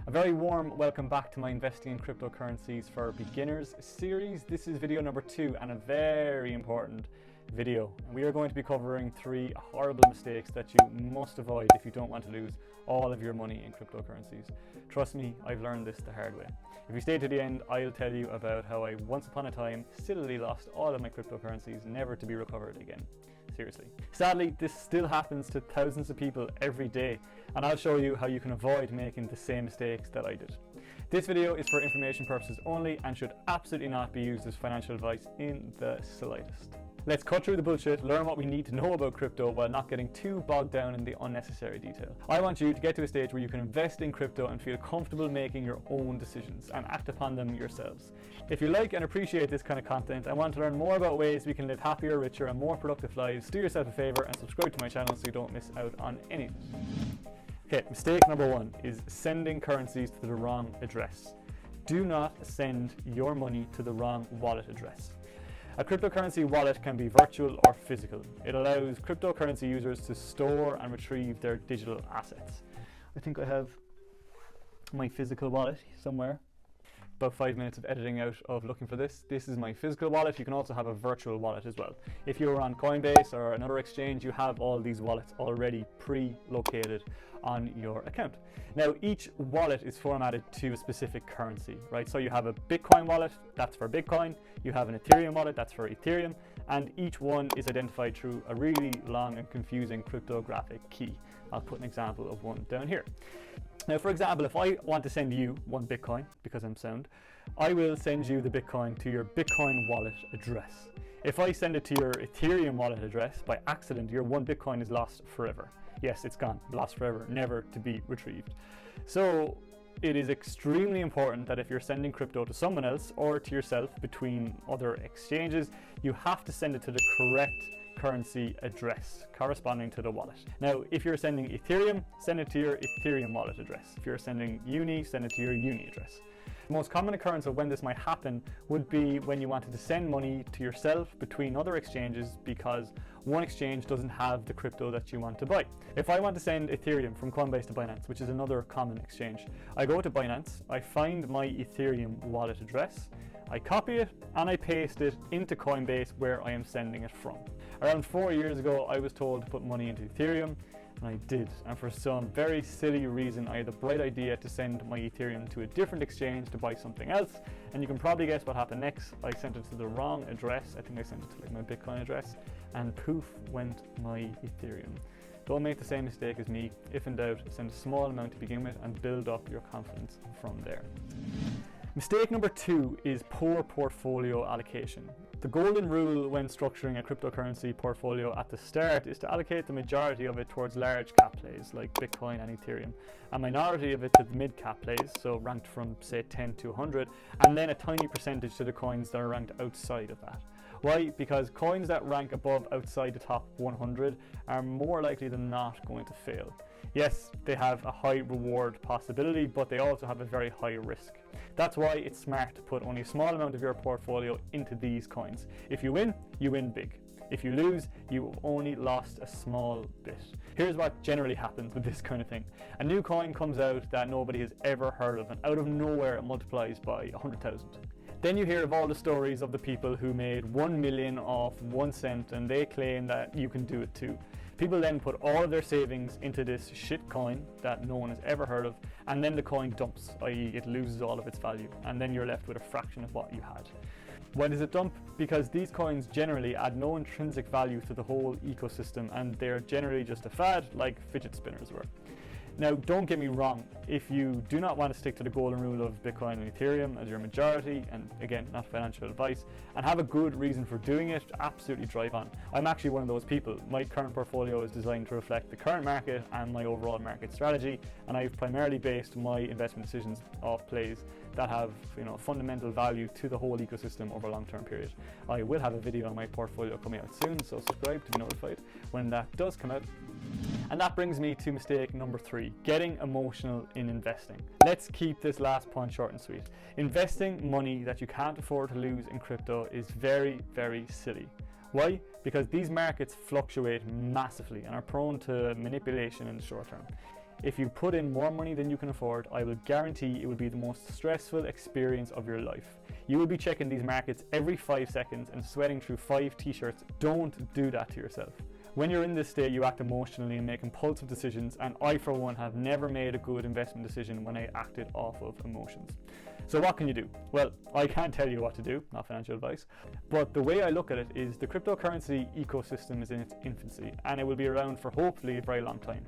A very warm welcome back to my Investing in Cryptocurrencies for Beginners series. This is video number 2 and a very important video. We are going to be covering 3 horrible mistakes that you must avoid if you don't want to lose all of your money in cryptocurrencies. Trust me, I've learned this the hard way. If you stay to the end, I'll tell you about how I once upon a time sillily lost all of my cryptocurrencies, never to be recovered again. Seriously. Sadly, this still happens to thousands of people every day, and I'll show you how you can avoid making the same mistakes that I did. This video is for information purposes only and should absolutely not be used as financial advice in the slightest. Let's cut through the bullshit, learn what we need to know about crypto while not getting too bogged down in the unnecessary detail. I want you to get to a stage where you can invest in crypto and feel comfortable making your own decisions and act upon them yourselves. If you like and appreciate this kind of content and want to learn more about ways we can live happier, richer and more productive lives, do yourself a favor and subscribe to my channel so you don't miss out on anything. Okay, mistake number 1 is sending currencies to the wrong address. Do not send your money to the wrong wallet address. A cryptocurrency wallet can be virtual or physical. It allows cryptocurrency users to store and retrieve their digital assets. I think I have my physical wallet somewhere. About 5 minutes of editing out of looking for this. This is my physical wallet. You can also have a virtual wallet as well. If you're on Coinbase or another exchange, you have all these wallets already pre-located on your account. Now, each wallet is formatted to a specific currency, right? So you have a Bitcoin wallet, that's for Bitcoin. You have an Ethereum wallet, that's for Ethereum. And each one is identified through a really long and confusing cryptographic key. I'll put an example of one down here. Now, for example, if I want to send you one Bitcoin, because I'm sound, I will send you the Bitcoin to your Bitcoin wallet address. If I send it to your Ethereum wallet address by accident, your one Bitcoin is lost forever. Yes, it's gone, lost forever, never to be retrieved. So it is extremely important that if you're sending crypto to someone else or to yourself between other exchanges, you have to send it to the correct currency address corresponding to the wallet. Now, if you're sending Ethereum, send it to your Ethereum wallet address. If you're sending Uni, send it to your Uni address. The most common occurrence of when this might happen would be when you wanted to send money to yourself between other exchanges because one exchange doesn't have the crypto that you want to buy. If I want to send Ethereum from Coinbase to Binance, which is another common exchange, I go to Binance, I find my Ethereum wallet address, I copy it and I paste it into Coinbase where I am sending it from. Around 4 years ago, I was told to put money into Ethereum, and I did. And for some very silly reason, I had the bright idea to send my Ethereum to a different exchange to buy something else. And you can probably guess what happened next. I sent it to the wrong address. I think I sent it to like my Bitcoin address, and poof went my Ethereum. Don't make the same mistake as me. If in doubt, send a small amount to begin with and build up your confidence from there. Mistake number 2 is poor portfolio allocation. The golden rule when structuring a cryptocurrency portfolio at the start is to allocate the majority of it towards large cap plays like Bitcoin and Ethereum, a minority of it to the mid cap plays, so ranked from say 10 to 100, and then a tiny percentage to the coins that are ranked outside of that. Why? Because coins that rank above outside the top 100 are more likely than not going to fail. Yes, they have a high reward possibility, but they also have a very high risk. That's why it's smart to put only a small amount of your portfolio into these coins. If you win big. If you lose, you've only lost a small bit. Here's what generally happens with this kind of thing. A new coin comes out that nobody has ever heard of, and out of nowhere it multiplies by 100,000. Then you hear of all the stories of the people who made 1 million off 1 cent, and they claim that you can do it too. People then put all of their savings into this shit coin that no one has ever heard of, and then the coin dumps, i.e. it loses all of its value, and then you're left with a fraction of what you had. Why does it dump? Because these coins generally add no intrinsic value to the whole ecosystem, and they're generally just a fad like fidget spinners were. Now, don't get me wrong, if you do not want to stick to the golden rule of Bitcoin and Ethereum as your majority, and again, not financial advice, and have a good reason for doing it, absolutely drive on. I'm actually one of those people. My current portfolio is designed to reflect the current market and my overall market strategy, and I've primarily based my investment decisions off plays that have fundamental value to the whole ecosystem over a long-term period. I will have a video on my portfolio coming out soon, so subscribe to be notified when that does come out. And that brings me to mistake number 3, getting emotional in investing. Let's keep this last point short and sweet. Investing money that you can't afford to lose in crypto is very, very silly. Why? Because these markets fluctuate massively and are prone to manipulation in the short term. If you put in more money than you can afford, I will guarantee it will be the most stressful experience of your life. You will be checking these markets every 5 seconds and sweating through 5 t-shirts. Don't do that to yourself. When you're in this state, you act emotionally and make impulsive decisions, and I for one have never made a good investment decision when I acted off of emotions. So what can you do? Well, I can't tell you what to do, not financial advice, but the way I look at it is the cryptocurrency ecosystem is in its infancy, and it will be around for hopefully a very long time.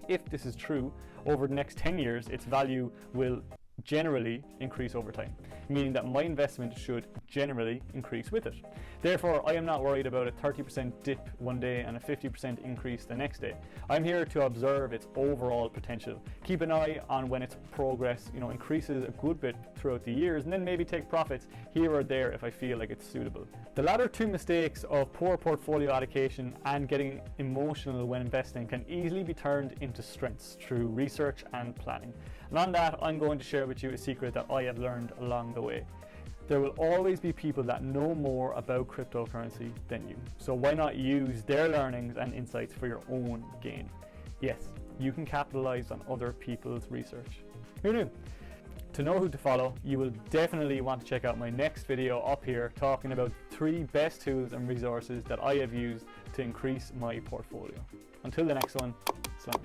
If this is true, over the next 10 years, its value will generally increase over time, meaning that my investment should generally increase with it. Therefore, I am not worried about a 30% dip one day and a 50% increase the next day. I'm here to observe its overall potential, keep an eye on when its progress increases a good bit throughout the years, and then maybe take profits here or there if I feel like it's suitable. The latter two mistakes of poor portfolio allocation and getting emotional when investing can easily be turned into strengths through research and planning. And on that, I'm going to share with you a secret that I have learned along the way. There will always be people that know more about cryptocurrency than you. So why not use their learnings and insights for your own gain? Yes, you can capitalize on other people's research. Who knew? To know who to follow, you will definitely want to check out my next video up here talking about 3 best tools and resources that I have used to increase my portfolio. Until the next one, Salam.